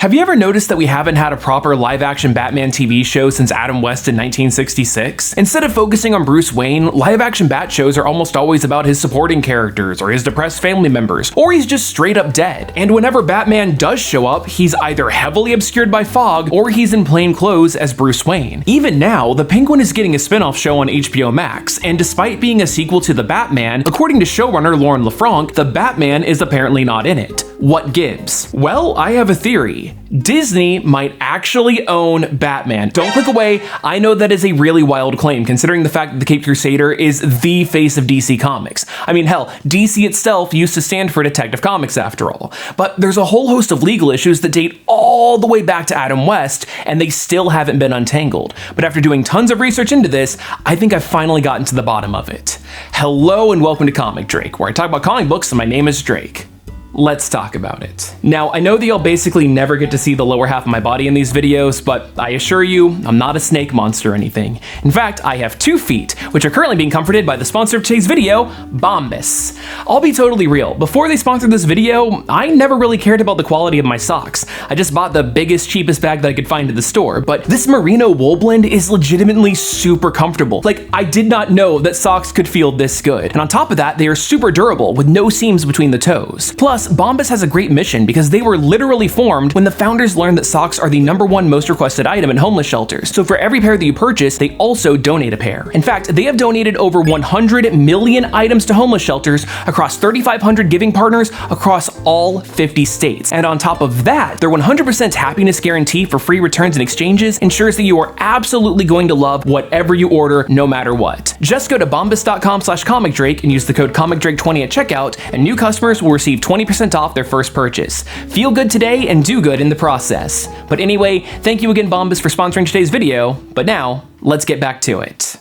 Have you ever noticed that we haven't had a proper live-action Batman TV show since Adam West in 1966? Instead of focusing on Bruce Wayne, live-action Bat shows are almost always about his supporting characters or his depressed family members, or he's just straight up dead. And whenever Batman does show up, he's either heavily obscured by fog or he's in plain clothes as Bruce Wayne. Even now, the Penguin is getting a spin-off show on HBO Max, and despite being a sequel to The Batman, according to showrunner Lauren LaFranc, the Batman is apparently not in it. What gives? Well, I have a theory. Disney might actually own Batman. Don't click away. I know that is a really wild claim, considering the fact that the Caped Crusader is the face of DC Comics. I mean, hell, DC itself used to stand for Detective Comics after all. But there's a whole host of legal issues that date all the way back to Adam West, and they still haven't been untangled. But after doing tons of research into this, I think I've finally gotten to the bottom of it. Hello and welcome to Comic Drake, where I talk about comic books and my name is Drake. Let's talk about it. Now, I know that you'll basically never get to see the lower half of my body in these videos, but I assure you, I'm not a snake monster or anything. In fact, I have 2 feet, which are currently being comforted by the sponsor of today's video, Bombas. I'll be totally real, before they sponsored this video, I never really cared about the quality of my socks. I just bought the biggest, cheapest bag that I could find at the store, but this merino wool blend is legitimately super comfortable. Like, I did not know that socks could feel this good. And on top of that, they are super durable with no seams between the toes. Plus, Bombas has a great mission because they were literally formed when the founders learned that socks are the #1 most requested item in homeless shelters. So for every pair that you purchase, they also donate a pair. In fact, they have donated over 100 million items to homeless shelters across 3,500 giving partners across all 50 states. And on top of that, their 100% happiness guarantee for free returns and exchanges ensures that you are absolutely going to love whatever you order, no matter what. Just go to bombas.com/comicdrake and use the code comicdrake20 at checkout, and new customers will receive 20% off their first purchase. Feel good today and do good in the process. But anyway, thank you again, Bombas, for sponsoring today's video, but now, let's get back to it.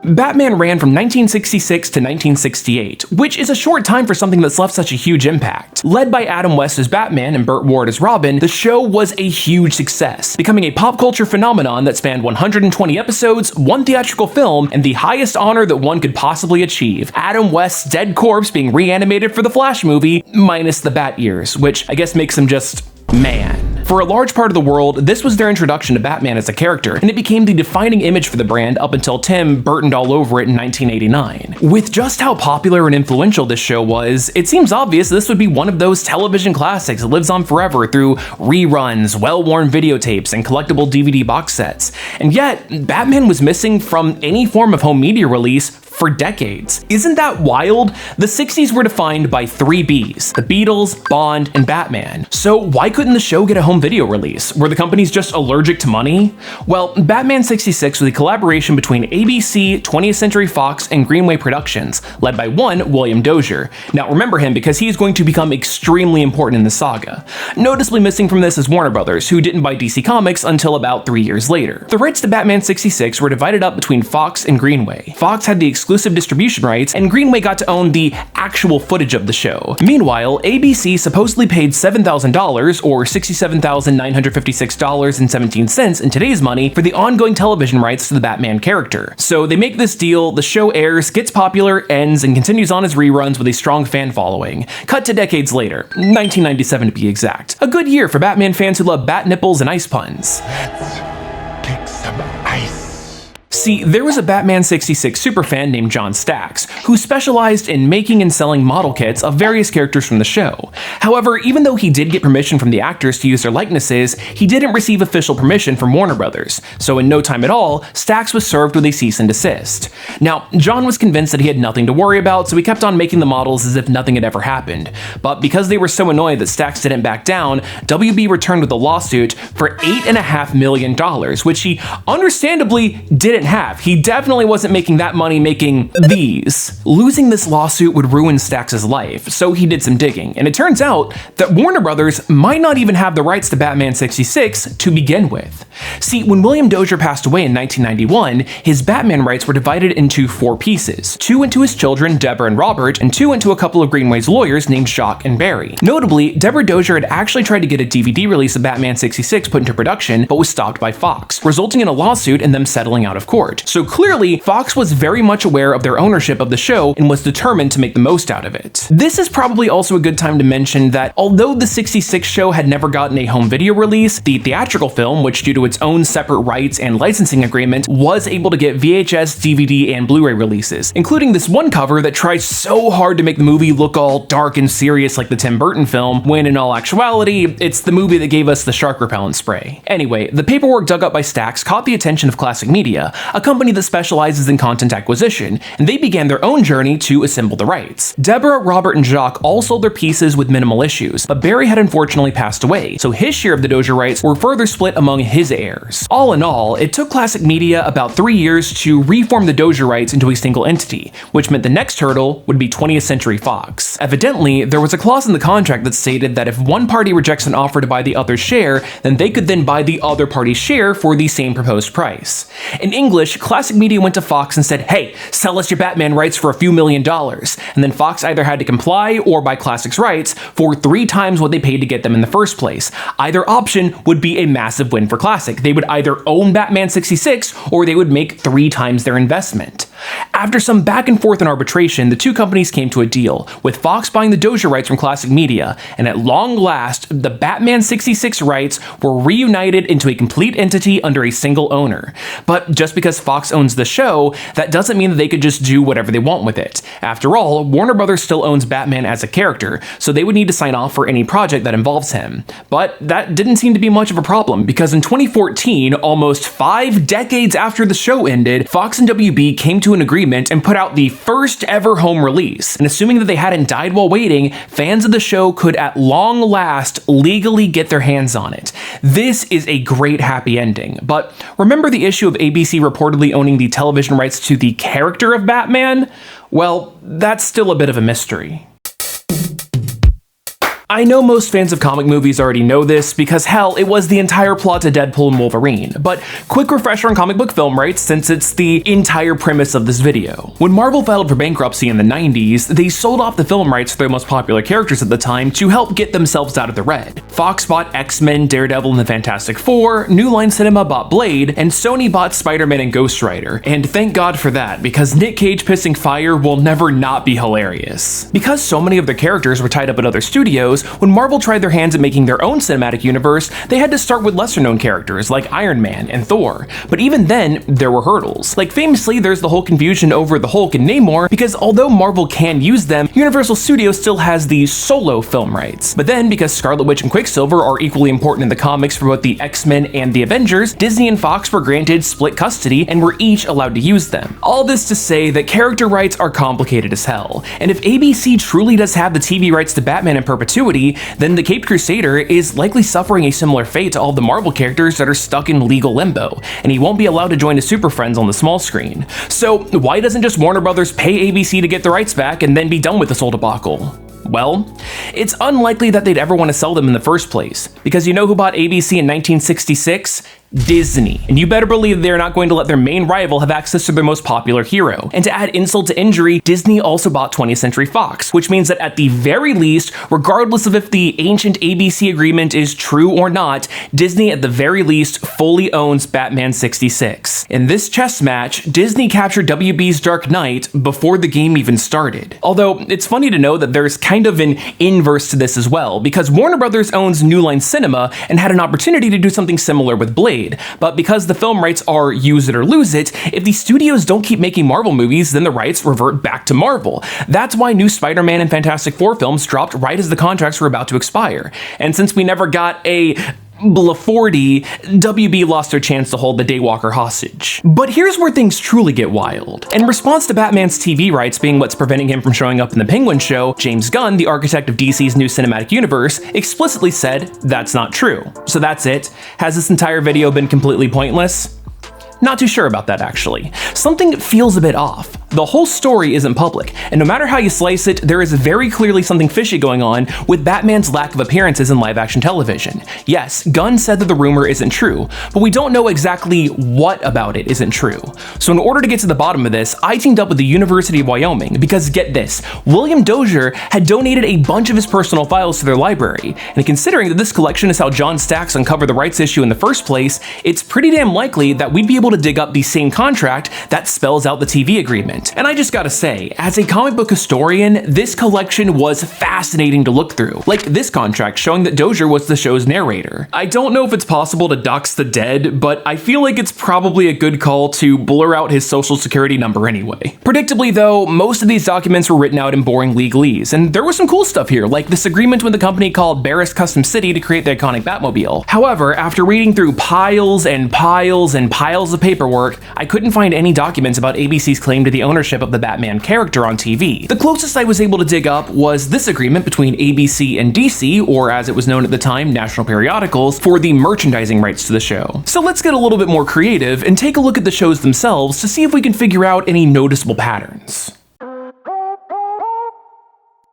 Batman ran from 1966 to 1968, which is a short time for something that's left such a huge impact. Led by Adam West as Batman and Burt Ward as Robin, the show was a huge success, becoming a pop culture phenomenon that spanned 120 episodes, 1 theatrical film, and the highest honor that one could possibly achieve: Adam West's dead corpse being reanimated for the Flash movie, minus the bat ears, which I guess makes him just man. For a large part of the world, this was their introduction to Batman as a character, and it became the defining image for the brand up until Tim Burtoned all over it in 1989. With just how popular and influential this show was, it seems obvious this would be one of those television classics that lives on forever through reruns, well-worn videotapes, and collectible DVD box sets. And yet, Batman was missing from any form of home media release for decades. Isn't that wild? The 60s were defined by 3 Bs: the Beatles, Bond, and Batman. So why couldn't the show get a home video release? Were the companies just allergic to money? Well, Batman 66 was a collaboration between ABC, 20th Century Fox, and Greenway Productions, led by one William Dozier. Now remember him because he is going to become extremely important in the saga. Noticeably missing from this is Warner Brothers, who didn't buy DC Comics until about 3 years later. The rights to Batman 66 were divided up between Fox and Greenway. Fox had the exclusive distribution rights, and Greenway got to own the actual footage of the show. Meanwhile, ABC supposedly paid $7,000, or $67,956.17 in today's money, for the ongoing television rights to the Batman character. So they make this deal, the show airs, gets popular, ends, and continues on as reruns with a strong fan following. Cut to decades later, 1997 to be exact. A good year for Batman fans who love bat nipples and ice puns. Let's kick some ice. See, there was a Batman 66 superfan named John Stacks, who specialized in making and selling model kits of various characters from the show. However, even though he did get permission from the actors to use their likenesses, he didn't receive official permission from Warner Brothers, so in no time at all, Stacks was served with a cease and desist. Now, John was convinced that he had nothing to worry about, so he kept on making the models as if nothing had ever happened. But because they were so annoyed that Stacks didn't back down, WB returned with a lawsuit for $8.5 million, which he understandably didn't have. He definitely wasn't making that money making these. Losing this lawsuit would ruin Stacks' life, so he did some digging, and it turns out that Warner Brothers might not even have the rights to Batman 66 to begin with. See, when William Dozier passed away in 1991, his Batman rights were divided into 4 pieces, 2 into his children, Deborah and Robert, and 2 into a couple of Greenway's lawyers named Jacques and Barry. Notably, Deborah Dozier had actually tried to get a DVD release of Batman 66 put into production, but was stopped by Fox, resulting in a lawsuit and them settling out of court. So clearly, Fox was very much aware of their ownership of the show and was determined to make the most out of it. This is probably also a good time to mention that although the 66 show had never gotten a home video release, the theatrical film, which due to its own separate rights and licensing agreement, was able to get VHS, DVD, and Blu-ray releases, including this one cover that tries so hard to make the movie look all dark and serious like the Tim Burton film, when in all actuality, it's the movie that gave us the shark repellent spray. Anyway, the paperwork dug up by Stax caught the attention of Classic Media, a company that specializes in content acquisition, and they began their own journey to assemble the rights. Deborah, Robert, and Jacques all sold their pieces with minimal issues, but Barry had unfortunately passed away, so his share of the Dozier rights were further split among his heirs. All in all, it took Classic Media about 3 years to reform the Dozier rights into a single entity, which meant the next hurdle would be 20th Century Fox. Evidently, there was a clause in the contract that stated that if one party rejects an offer to buy the other's share, then they could then buy the other party's share for the same proposed price. In English, Classic Media went to Fox and said, "Hey, sell us your Batman rights for a few $1,000,000, and then Fox either had to comply or buy Classic's rights for 3 times what they paid to get them in the first place. Either option would be a massive win for Classic. They would either own Batman 66 or they would make 3 times their investment. After some back and forth and arbitration, the two companies came to a deal, with Fox buying the Dozier rights from Classic Media, and at long last, the Batman 66 rights were reunited into a complete entity under a single owner. But just because Fox owns the show, that doesn't mean that they could just do whatever they want with it. After all, Warner Brothers still owns Batman as a character, so they would need to sign off for any project that involves him. But that didn't seem to be much of a problem, because in 2014, almost 5 decades after the show ended, Fox and WB came to an agreement and put out the first ever home release. And assuming that they hadn't died while waiting, fans of the show could at long last legally get their hands on it. This is a great happy ending. But remember the issue of ABC reportedly owning the television rights to the character of Batman? Well, that's still a bit of a mystery. I know most fans of comic movies already know this, because hell, it was the entire plot to Deadpool and Wolverine, but quick refresher on comic book film rights since it's the entire premise of this video. When Marvel filed for bankruptcy in the 90s, they sold off the film rights to their most popular characters at the time to help get themselves out of the red. Fox bought X-Men, Daredevil, and the Fantastic Four, New Line Cinema bought Blade, and Sony bought Spider-Man and Ghost Rider, and thank God for that, because Nick Cage pissing fire will never not be hilarious. Because so many of their characters were tied up at other studios, when Marvel tried their hands at making their own cinematic universe, they had to start with lesser-known characters like Iron Man and Thor. But even then, there were hurdles. Like famously, there's the whole confusion over the Hulk and Namor, because although Marvel can use them, Universal Studios still has the solo film rights. But then, because Scarlet Witch and Quicksilver are equally important in the comics for both the X-Men and the Avengers, Disney and Fox were granted split custody and were each allowed to use them. All this to say that character rights are complicated as hell. And if ABC truly does have the TV rights to Batman in perpetuity, then the Caped Crusader is likely suffering a similar fate to all the Marvel characters that are stuck in legal limbo, and he won't be allowed to join his Super Friends on the small screen. So why doesn't just Warner Brothers pay ABC to get the rights back and then be done with this whole debacle? Well, it's unlikely that they'd ever want to sell them in the first place, because you know who bought ABC in 1966? Disney. And you better believe they're not going to let their main rival have access to their most popular hero. And to add insult to injury, Disney also bought 20th Century Fox, which means that at the very least, regardless of if the ancient ABC agreement is true or not, Disney at the very least fully owns Batman 66. In this chess match, Disney captured WB's Dark Knight before the game even started. Although, it's funny to know that there's kind of an inverse to this as well, because Warner Brothers owns New Line Cinema and had an opportunity to do something similar with Blade. But because the film rights are use it or lose it, if the studios don't keep making Marvel movies, then the rights revert back to Marvel. That's why new Spider-Man and Fantastic Four films dropped right as the contracts were about to expire. And since we never got a Bla-40, WB lost their chance to hold the Daywalker hostage. But here's where things truly get wild. In response to Batman's TV rights being what's preventing him from showing up in the Penguin show, James Gunn, the architect of DC's new cinematic universe, explicitly said that's not true. So that's it. Has this entire video been completely pointless? Not too sure about that, actually. Something feels a bit off. The whole story isn't public, and no matter how you slice it, there is very clearly something fishy going on with Batman's lack of appearances in live-action television. Yes, Gunn said that the rumor isn't true, but we don't know exactly what about it isn't true. So in order to get to the bottom of this, I teamed up with the University of Wyoming because, get this, William Dozier had donated a bunch of his personal files to their library, and considering that this collection is how John Stacks uncovered the rights issue in the first place, it's pretty damn likely that we'd be able to dig up the same contract that spells out the TV agreement. And I just gotta say, as a comic book historian, this collection was fascinating to look through. Like this contract showing that Dozier was the show's narrator. I don't know if it's possible to dox the dead, but I feel like it's probably a good call to blur out his social security number anyway. Predictably though, most of these documents were written out in boring legalese, and there was some cool stuff here, like this agreement with a company called Barris Custom City to create the iconic Batmobile. However, after reading through piles and piles and piles of paperwork, I couldn't find any documents about ABC's claim to the ownership of the Batman character on TV. The closest I was able to dig up was this agreement between ABC and DC, or as it was known at the time, National Periodicals, for the merchandising rights to the show. So let's get a little bit more creative and take a look at the shows themselves to see if we can figure out any noticeable patterns.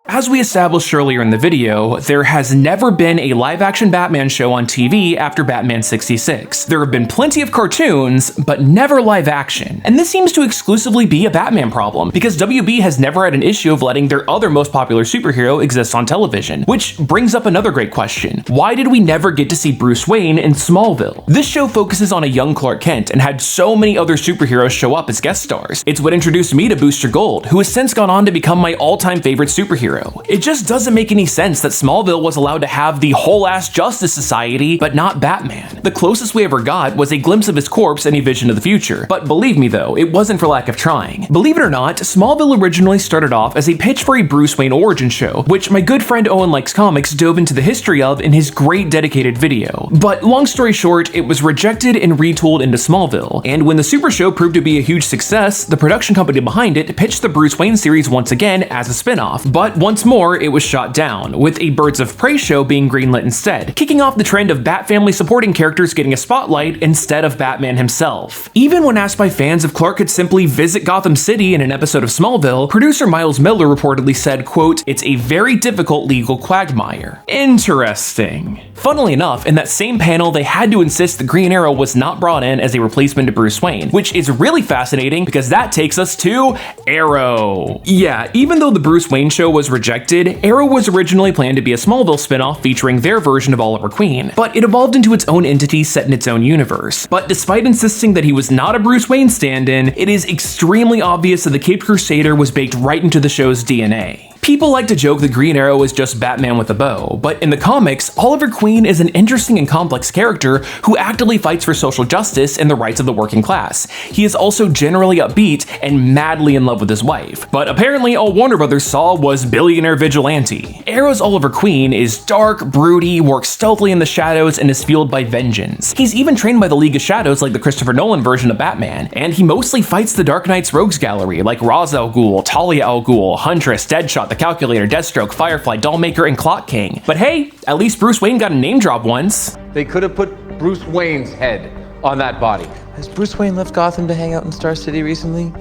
As we established earlier in the video, there has never been a live-action Batman show on TV after Batman 66. There have been plenty of cartoons, but never live action. And this seems to exclusively be a Batman problem, because WB has never had an issue of letting their other most popular superhero exist on television. Which brings up another great question. Why did we never get to see Bruce Wayne in Smallville? This show focuses on a young Clark Kent and had so many other superheroes show up as guest stars. It's what introduced me to Booster Gold, who has since gone on to become my all-time favorite superhero. It just doesn't make any sense that Smallville was allowed to have the whole-ass Justice Society, but not Batman. The closest we ever got was a glimpse of his corpse in A Vision of the Future. But believe me though, it wasn't for lack of trying. Believe it or not, Smallville originally started off as a pitch for a Bruce Wayne origin show, which my good friend Owen Likes Comics dove into the history of in his great dedicated video. But long story short, it was rejected and retooled into Smallville. And when the Super Show proved to be a huge success, the production company behind it pitched the Bruce Wayne series once again as a spin-off. But once more, it was shot down, with a Birds of Prey show being greenlit instead, kicking off the trend of Bat family supporting characters getting a spotlight instead of Batman himself. Even when asked by fans if Clark could simply visit Gotham City in an episode of Smallville, producer Miles Miller reportedly said, quote, "It's a very difficult legal quagmire." Interesting. Funnily enough, in that same panel, they had to insist that Green Arrow was not brought in as a replacement to Bruce Wayne, which is really fascinating because that takes us to Arrow. Yeah, even though the Bruce Wayne show was rejected, Arrow was originally planned to be a Smallville spin-off featuring their version of Oliver Queen, but it evolved into its own entity set in its own universe. But despite insisting that he was not a Bruce Wayne stand-in, it is extremely obvious that the Caped Crusader was baked right into the show's DNA. People like to joke that Green Arrow is just Batman with a bow, but in the comics, Oliver Queen is an interesting and complex character who actively fights for social justice and the rights of the working class. He is also generally upbeat and madly in love with his wife, but apparently all Warner Brothers saw was billionaire vigilante. Arrow's Oliver Queen is dark, broody, works stealthily in the shadows, and is fueled by vengeance. He's even trained by the League of Shadows like the Christopher Nolan version of Batman, and he mostly fights the Dark Knight's rogues gallery like Ra's al Ghul, Talia al Ghul, Huntress, Deadshot, the Calculator, Deathstroke, Firefly, Dollmaker, and Clock King. But hey, at least Bruce Wayne got a name drop once. They could have put Bruce Wayne's head on that body. Has Bruce Wayne left Gotham to hang out in Star City recently?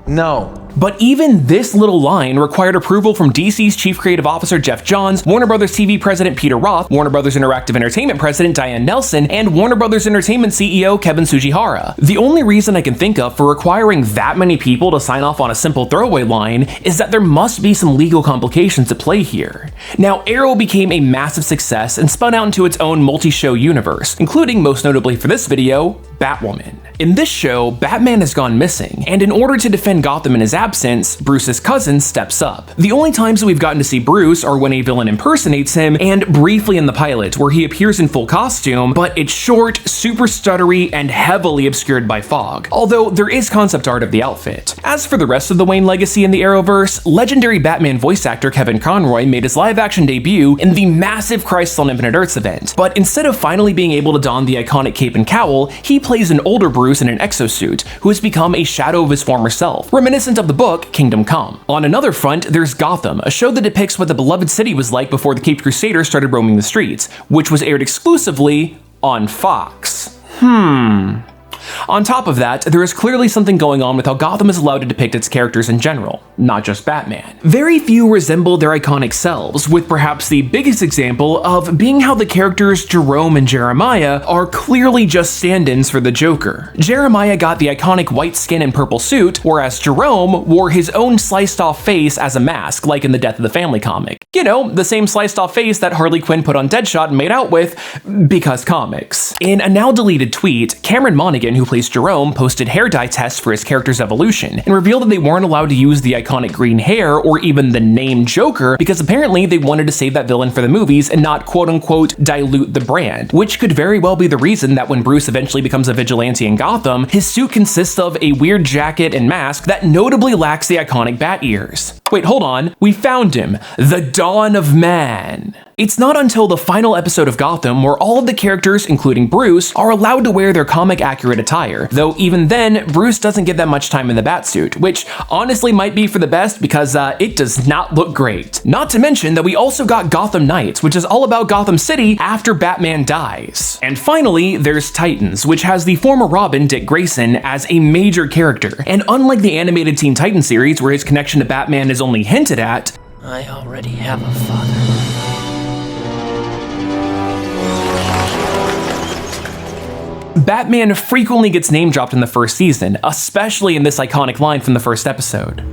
No. But even this little line required approval from DC's Chief Creative Officer Jeff Johns, Warner Brothers TV President Peter Roth, Warner Brothers Interactive Entertainment President Diane Nelson, and Warner Brothers Entertainment CEO Kevin Tsujihara. The only reason I can think of for requiring that many people to sign off on a simple throwaway line is that there must be some legal complications at play here. Now, Arrow became a massive success and spun out into its own multi-show universe, including, most notably for this video, Batwoman. In this show, Batman has gone missing, and in order to defend Gotham in his absence, Bruce's cousin steps up. The only times that we've gotten to see Bruce are when a villain impersonates him, and briefly in the pilot, where he appears in full costume, but it's short, super stuttery, and heavily obscured by fog, although there is concept art of the outfit. As for the rest of the Wayne legacy in the Arrowverse, legendary Batman voice actor Kevin Conroy made his live-action debut in the massive Crisis on Infinite Earths event, but instead of finally being able to don the iconic cape and cowl, he plays an older Bruce in an exosuit, who has become a shadow of his former self, reminiscent of the book Kingdom Come. On another front, there's Gotham, a show that depicts what the beloved city was like before the Caped Crusader started roaming the streets, which was aired exclusively on Fox. On top of that, there is clearly something going on with how Gotham is allowed to depict its characters in general, not just Batman. Very few resemble their iconic selves, with perhaps the biggest example of being how the characters Jerome and Jeremiah are clearly just stand-ins for the Joker. Jeremiah got the iconic white skin and purple suit, whereas Jerome wore his own sliced-off face as a mask, like in the Death of the Family comic. You know, the same sliced-off face that Harley Quinn put on Deadshot and made out with, because comics. In a now-deleted tweet, Cameron Monaghan, who plays Jerome, posted hair dye tests for his character's evolution, and revealed that they weren't allowed to use the iconic green hair or even the name Joker because apparently they wanted to save that villain for the movies and not quote-unquote dilute the brand, which could very well be the reason that when Bruce eventually becomes a vigilante in Gotham, his suit consists of a weird jacket and mask that notably lacks the iconic bat ears. Wait, hold on, we found him, the Dawn of Man. It's not until the final episode of Gotham where all of the characters, including Bruce, are allowed to wear their comic-accurate attire, though even then, Bruce doesn't get that much time in the Batsuit, which honestly might be for the best because it does not look great. Not to mention that we also got Gotham Knights, which is all about Gotham City after Batman dies. And finally, there's Titans, which has the former Robin, Dick Grayson, as a major character, and unlike the animated Teen Titans series where his connection to Batman is only hinted at, I already have a father. Batman frequently gets name-dropped in the first season, especially in this iconic line from the first episode.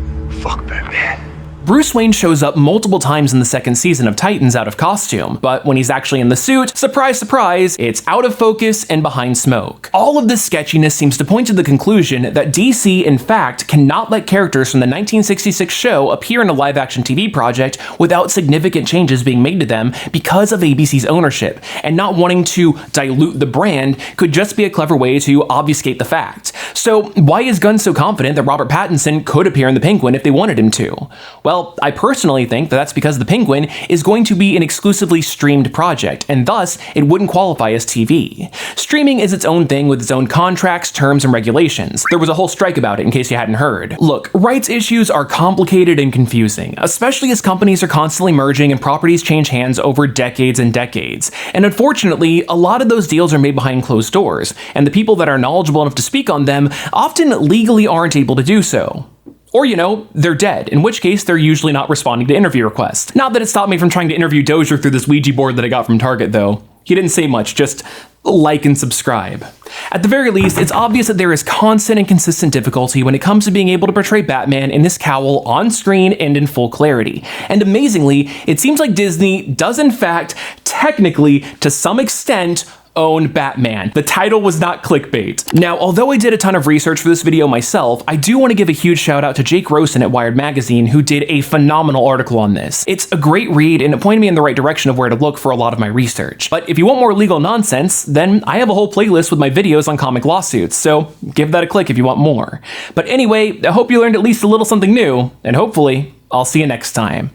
Fuck Batman. Bruce Wayne shows up multiple times in the second season of Titans out of costume, but when he's actually in the suit, surprise surprise, it's out of focus and behind smoke. All of this sketchiness seems to point to the conclusion that DC in fact cannot let characters from the 1966 show appear in a live-action TV project without significant changes being made to them because of ABC's ownership, and not wanting to dilute the brand could just be a clever way to obfuscate the fact. So why is Gunn so confident that Robert Pattinson could appear in The Penguin if they wanted him to? Well, I personally think that that's because The Penguin is going to be an exclusively streamed project, and thus it wouldn't qualify as TV. Streaming is its own thing with its own contracts, terms, and regulations. There was a whole strike about it in case you hadn't heard. Look, rights issues are complicated and confusing, especially as companies are constantly merging and properties change hands over decades and decades. And unfortunately, a lot of those deals are made behind closed doors, and the people that are knowledgeable enough to speak on them often legally aren't able to do so. Or, you know, they're dead, in which case they're usually not responding to interview requests. Not that it stopped me from trying to interview Dozier through this Ouija board that I got from Target, though. He didn't say much, just like and subscribe. At the very least, it's obvious that there is constant and consistent difficulty when it comes to being able to portray Batman in this cowl on screen and in full clarity. And amazingly, it seems like Disney does in fact, technically, to some extent, own Batman. The title was not clickbait. Now, although I did a ton of research for this video myself, I do want to give a huge shout out to Jake Rosen at Wired Magazine, who did a phenomenal article on this. It's a great read and it pointed me in the right direction of where to look for a lot of my research. But if you want more legal nonsense, then I have a whole playlist with my videos on comic lawsuits, so give that a click if you want more. But anyway, I hope you learned at least a little something new, and hopefully, I'll see you next time.